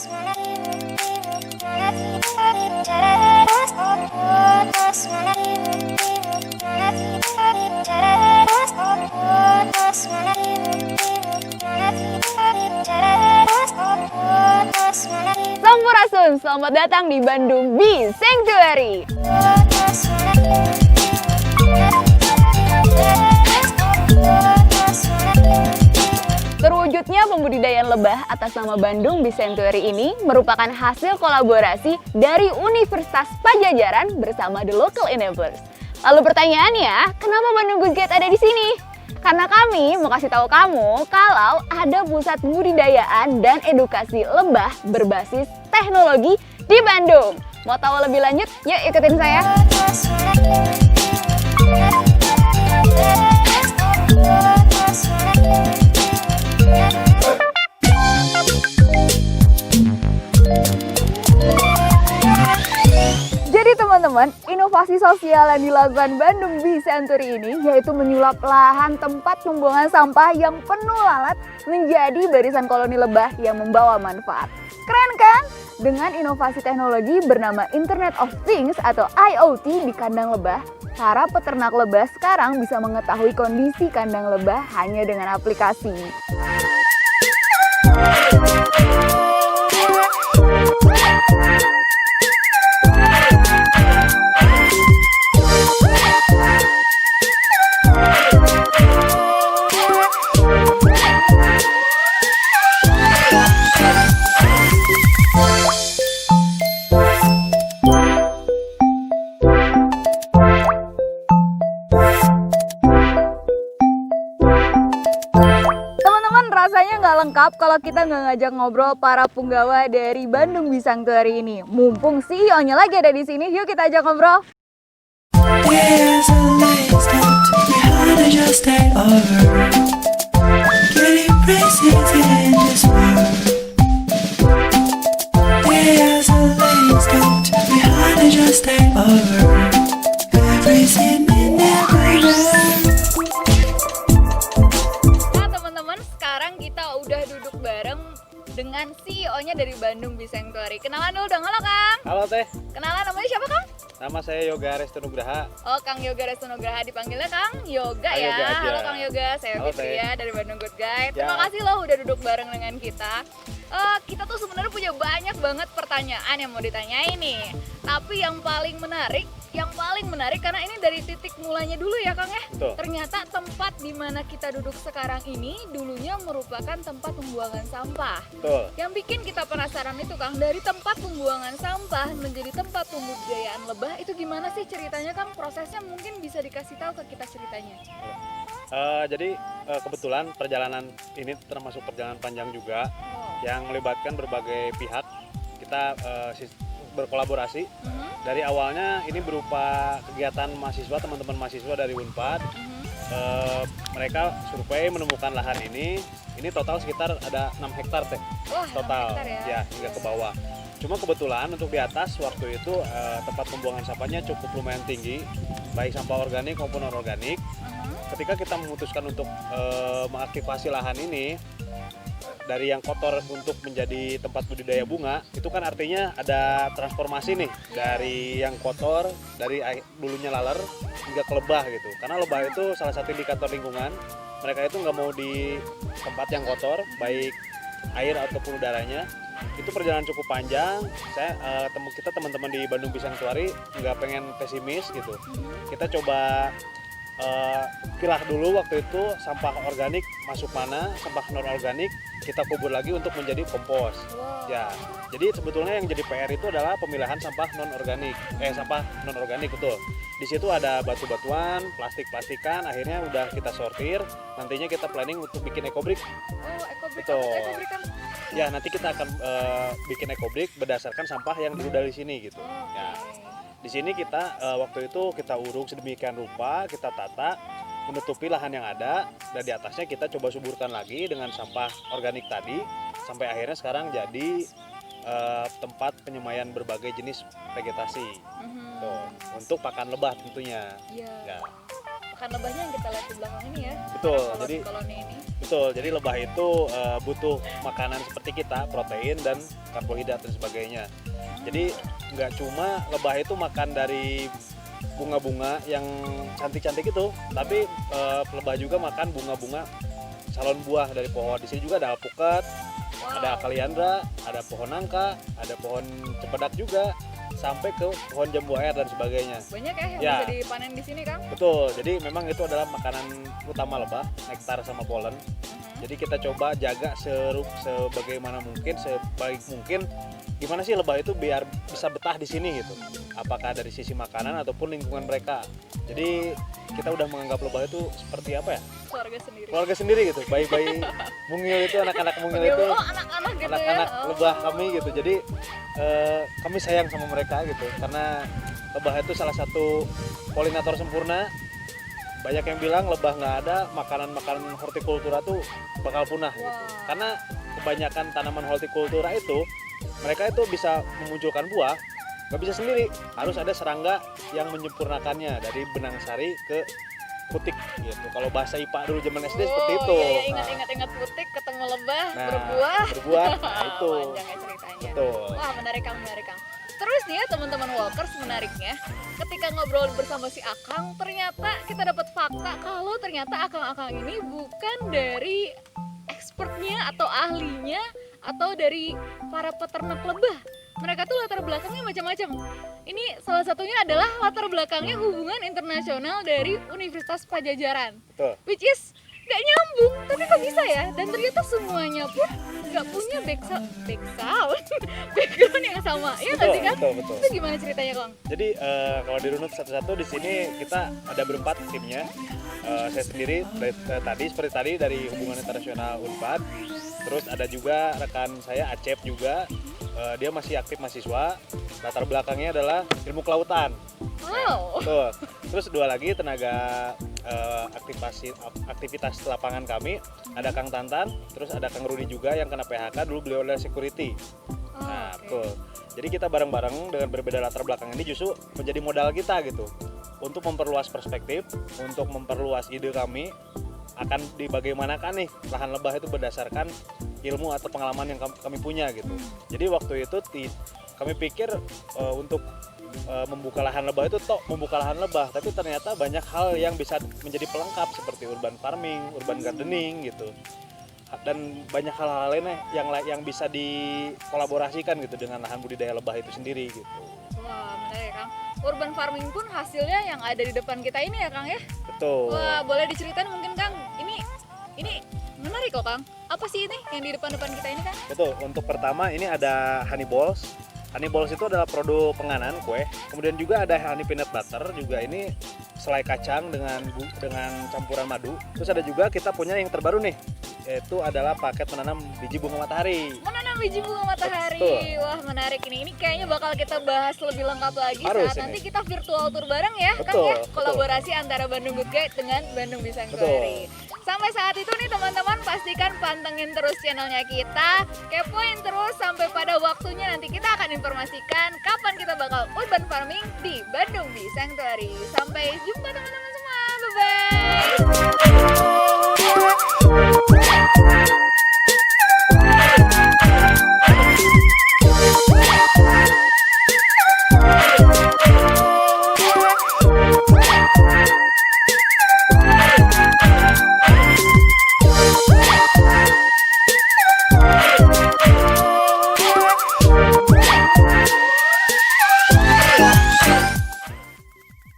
Sampurasun, selamat datang di Bandung Bee Sanctuary. Terwujudnya pembudidayaan lebah atas nama Bandung Bee Sanctuary ini merupakan hasil kolaborasi dari Universitas Padjadjaran bersama The Local Enablers. Lalu pertanyaannya, kenapa Bandung Good Guide ada di sini? Karena kami mau kasih tahu kamu kalau ada pusat budidayaan dan edukasi lebah berbasis teknologi di Bandung. Mau tahu lebih lanjut? Yuk ikutin saya. Jadi teman-teman, inovasi sosial yang dilakukan Bandung Bee Sanctuary ini yaitu menyulap lahan tempat pembuangan sampah yang penuh lalat menjadi barisan koloni lebah yang membawa manfaat. Keren kan? Dengan inovasi teknologi bernama Internet of Things atau IoT di kandang lebah, para peternak lebah sekarang bisa mengetahui kondisi kandang lebah hanya dengan aplikasi. Rasanya nggak lengkap kalau kita nggak ngajak ngobrol para punggawa dari Bandung Bee Sanctuary ini. Mumpung CEO-nya lagi ada di sini, yuk kita ajak ngobrol. Dengan CEO-nya dari Bandung Bee Sanctuary. Kenalan dulu dong, halo Kang. Halo Teh. Kenalan, namanya siapa Kang? Nama saya Yoga Restu Nugraha. Oh, Kang Yoga Restu Nugraha, dipanggilnya Kang Yoga ya. Yoga aja. Halo Kang Yoga, saya Halo, Fitria dari Bandung Good Guide. Ya. Terima kasih loh udah duduk bareng dengan kita. Kita tuh sebenarnya punya banyak banget pertanyaan yang mau ditanyain nih. Tapi yang paling menarik karena ini dari titik mulanya dulu ya Kang ya. Betul. Ternyata tempat di mana kita duduk sekarang ini dulunya merupakan tempat pembuangan sampah. Betul. Yang bikin kita penasaran itu Kang, dari tempat pembuangan sampah menjadi tempat pembudidayaan lebah itu gimana sih ceritanya Kang? Prosesnya mungkin bisa dikasih tahu ke kita ceritanya. Jadi kebetulan perjalanan ini termasuk perjalanan panjang juga yang melibatkan berbagai pihak. Kita berkolaborasi. Dari awalnya ini berupa kegiatan mahasiswa, teman-teman mahasiswa dari Unpad. Mereka survei menemukan lahan ini total sekitar ada 6 hektar Teh. Wah, Total 6 hektar ya. ya hingga ke bawah. Cuma kebetulan untuk di atas waktu itu tempat pembuangan sampahnya cukup lumayan tinggi, baik sampah organik maupun non-organik. Ketika kita memutuskan untuk mengaktifasi lahan ini dari yang kotor untuk menjadi tempat budidaya bunga, itu kan artinya ada transformasi nih dari yang kotor, dari dulunya laler hingga ke lebah gitu. Karena lebah itu salah satu indikator lingkungan. Mereka itu nggak mau di tempat yang kotor, baik air ataupun udaranya. Itu perjalanan cukup panjang. Kita teman-teman di Bandung Bee Sanctuary nggak pengen pesimis gitu. Kita coba pilah dulu waktu itu sampah organik masuk mana, sampah non organik kita kubur lagi untuk menjadi kompos. Ya, jadi sebetulnya yang jadi PR itu adalah pemilahan sampah non organik, betul. Di situ ada batu-batuan, plastik-plastikan, akhirnya udah kita sortir. Nantinya kita planning untuk bikin ekobrik. Oh, ekobrik. Betul. Ekobrik kan? Ya, nanti kita akan bikin ekobrik berdasarkan sampah yang dulu dari sini gitu. Ya. Di sini kita waktu itu kita uruk sedemikian rupa, kita tata, menutupi lahan yang ada, dan di atasnya kita coba suburkan lagi dengan sampah organik tadi, sampai akhirnya sekarang jadi tempat penyemaian berbagai jenis vegetasi. Tuh, untuk pakan lebah tentunya. Iya. Ya. makan lebahnya yang kita lihat di belakang ini ya. Betul, Para jadi koloni ini. betul. Jadi lebah itu butuh makanan seperti kita, protein dan karbohidrat dan sebagainya. Jadi nggak cuma lebah itu makan dari bunga-bunga yang cantik-cantik itu, tapi lebah juga makan bunga-bunga salon buah dari pohon. Di sini juga ada alpukat, ada kaliandra, ada pohon nangka, ada pohon cempedak juga, sampai ke pohon jambu air dan sebagainya. Banyak ya yang Ya. bisa dipanen di sini, Kang? Betul, jadi memang itu adalah makanan utama lebah, nektar sama polen. Jadi kita coba jaga sebagaimana mungkin, sebaik mungkin, gimana sih lebah itu biar bisa betah di sini gitu. Apakah dari sisi makanan ataupun lingkungan mereka. Jadi kita udah menganggap lebah itu seperti apa ya? Keluarga sendiri. Keluarga sendiri gitu. Bayi-bayi mungil itu, anak-anak mungil itu, Oh, anak-anak gitu anak-anak ya. lebah kami gitu. Jadi kami sayang sama mereka gitu. Karena lebah itu salah satu polinator sempurna. Banyak yang bilang lebah nggak ada, makanan-makanan hortikultura tuh bakal punah gitu. Karena kebanyakan tanaman hortikultura itu mereka itu bisa memunculkan buah, nggak bisa sendiri, harus ada serangga yang menyempurnakannya dari benang sari ke putik gitu. Kalau bahasa IPA dulu zaman SD seperti itu. Iya, ingat putik ketemu lebah Nah, berbuah. nah itu. Panjang ya ceritanya. Betul. Wah, menarik Kang. Terus nih ya teman-teman Walkers, menariknya ketika ngobrol bersama si Akang, ternyata kita dapat fakta kalau ternyata Akang-Akang ini bukan dari expertnya atau ahlinya atau dari para peternak lebah. Mereka tuh latar belakangnya macam-macam. Ini salah satunya adalah latar belakangnya hubungan internasional dari Universitas Pajajaran. Betul. Which is gak nyambung, tapi kok bisa ya? Dan ternyata semuanya pun gak punya background yang sama. Iya nggak sih, Kang? Betul. Itu gimana ceritanya, Kang? Jadi kalau dirunut satu-satu di sini kita ada berempat timnya. Saya sendiri seperti tadi dari Hubungan Internasional Unpad. Terus ada juga rekan saya Acep juga. Dia masih aktif mahasiswa. Latar belakangnya adalah ilmu kelautan. Wow. Betul. Terus dua lagi tenaga aktivitas lapangan kami, ada Kang Tantan, terus ada Kang Rudi juga yang kena PHK, dulu beliau adalah security. Nah, betul. Jadi kita bareng-bareng dengan berbeda latar belakang ini justru menjadi modal kita gitu untuk memperluas perspektif, untuk memperluas ide kami akan bagaimanakan nih lahan lebah itu berdasarkan ilmu atau pengalaman yang kami punya gitu. Jadi waktu itu kami pikir untuk membuka lahan lebah itu membuka lahan lebah, tapi ternyata banyak hal yang bisa menjadi pelengkap seperti urban farming, urban gardening gitu. Dan banyak hal-hal lainnya yang bisa dikolaborasikan gitu dengan lahan budidaya lebah itu sendiri gitu. Wah, menarik, Kang. Urban farming pun hasilnya yang ada di depan kita ini ya, Kang ya? Betul. Wah, boleh diceritain mungkin, Kang? Ini menarik kok, Kang. Apa sih ini yang di depan-depan kita ini, Kang? Betul. Untuk pertama ini ada honey balls. Honey balls itu adalah produk penganan kue. Kemudian juga ada honey peanut butter juga, ini selai kacang dengan campuran madu. Terus ada juga kita punya yang terbaru nih, yaitu adalah paket menanam biji bunga matahari. Menanam biji bunga matahari. Betul. Wah, menarik ini kayaknya bakal kita bahas lebih lengkap lagi Harus saat ini. nanti kita virtual tour bareng ya, Kang Betul, ya. betul. Kolaborasi antara Bandung Good Guide dengan Bandung Bisangkuari. Sampai saat itu nih teman-teman, pastikan pantengin terus channelnya kita, kepoin terus sampai pada waktunya nanti kita akan informasikan kapan kita bakal urban farming di Bandung Bisangkuari. Sampai jumpa teman-teman semua, bye-bye.